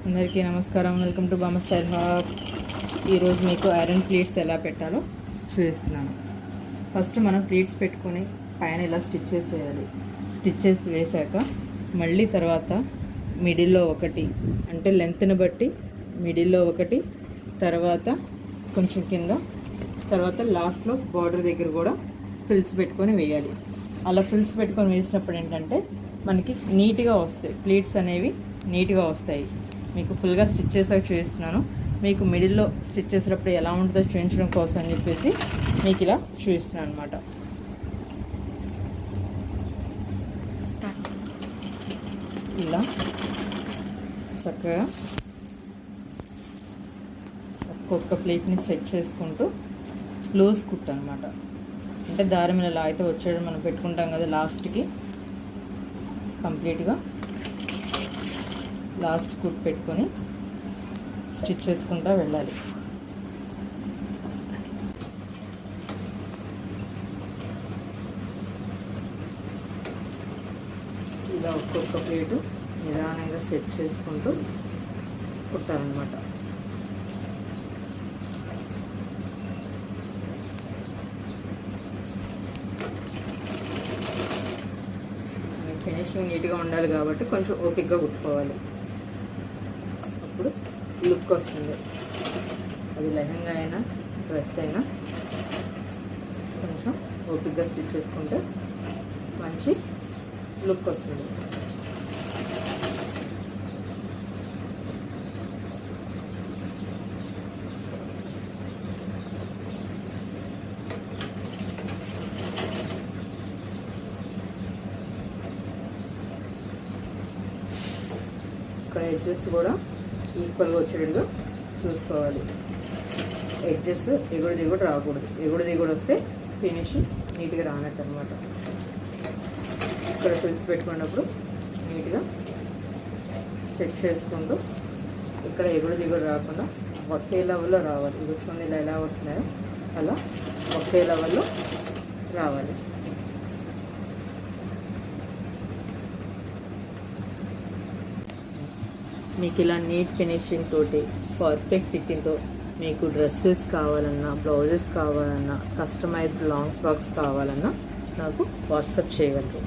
అందరికీ నమస్కారం. Welcome to బామ్మ స్టైల్ హాబ్. ఈరోజు మీకు ఐరన్ ప్లీట్స్ ఎలా పెట్టాలో చూపిస్తున్నాను. ఫస్ట్ మనం ప్లీట్స్ పెట్టుకొని పైన ఇలా స్టిచ్చెస్ వేయాలి. స్టిచ్చెస్ వేసాక మళ్ళీ తర్వాత మిడిల్లో ఒకటి, అంటే లెంత్ని బట్టి మిడిల్లో ఒకటి, తర్వాత కొంచెం కింద, తర్వాత లాస్ట్లో బార్డర్ దగ్గర కూడా ఫ్రిల్స్ పెట్టుకొని వేయాలి. అలా ఫ్రిల్స్ పెట్టుకొని వేసినప్పుడు ఏంటంటే మనకి నీట్గా వస్తాయి, ప్లీట్స్ అనేవి నీట్గా వస్తాయి. మీకు ఫుల్గా స్టిచ్ చేసాక చూపిస్తున్నాను. మీకు మిడిల్లో స్టిచ్ చేసేటప్పుడు ఎలా ఉంటుందో చూపించడం కోసం అని చెప్పేసి మీకు ఇలా చూపిస్తున్నాను అనమాట. ఇలా చక్కగా ఒక్కొక్క ప్లేట్ని సెట్ చేసుకుంటూ క్లోజ్ కుట్టు అనమాట. అంటే దారం ఇలా అయితే వచ్చేది మనం పెట్టుకుంటాం కదా, లాస్ట్కి కంప్లీట్గా లాస్ట్ కుట్ పెట్టుకొని స్టిచ్ చేసుకుంటూ వెళ్ళాలి. ఇలా ఒక్కొక్క ప్లేటు నిదానంగా సెట్ చేసుకుంటూ కుట్టాలన్నమాట. ఫినిషింగ్ నీట్గా ఉండాలి కాబట్టి కొంచెం ఓపిక్గా కుట్టుకోవాలి, అప్పుడు లుక్ వస్తుంది. అది లెహంగా అయినా డ్రెస్ అయినా కొంచెం ఓపిక్గా స్టిచ్ చేసుకుంటే మంచి లుక్ వస్తుంది. ఇక్కడ ఎడ్జెస్ కూడా ఈక్వల్గా వచ్చేటట్టుగా చూసుకోవాలి. ఎడ్జెస్ ఎగుడు దిగుడు రాకూడదు. ఎగుడు దిగుడు వస్తే ఫినిషింగ్ నీట్గా రానట్టు అనమాట. ఇక్కడ ఫ్రిల్స్ పెట్టుకున్నప్పుడు నీట్గా సెట్ చేసుకుంటూ ఇక్కడ ఎగుడు దిగుడు రాకుండా ఒకే లెవెల్లో రావాలి. ఇది చూడండి ఇలా ఎలా వస్తున్నాయో అలా ఒకే లెవెల్లో రావాలి. మీకు ఇలా నీట్ ఫినిషింగ్ తోటి పర్ఫెక్ట్ ఫిట్టింగ్తో మీకు డ్రెస్సెస్ కావాలన్నా, బ్లౌజెస్ కావాలన్నా, కస్టమైజ్డ్ లాంగ్ ఫ్రాక్స్ కావాలన్నా నాకు వాట్సాప్ చేయగలరు.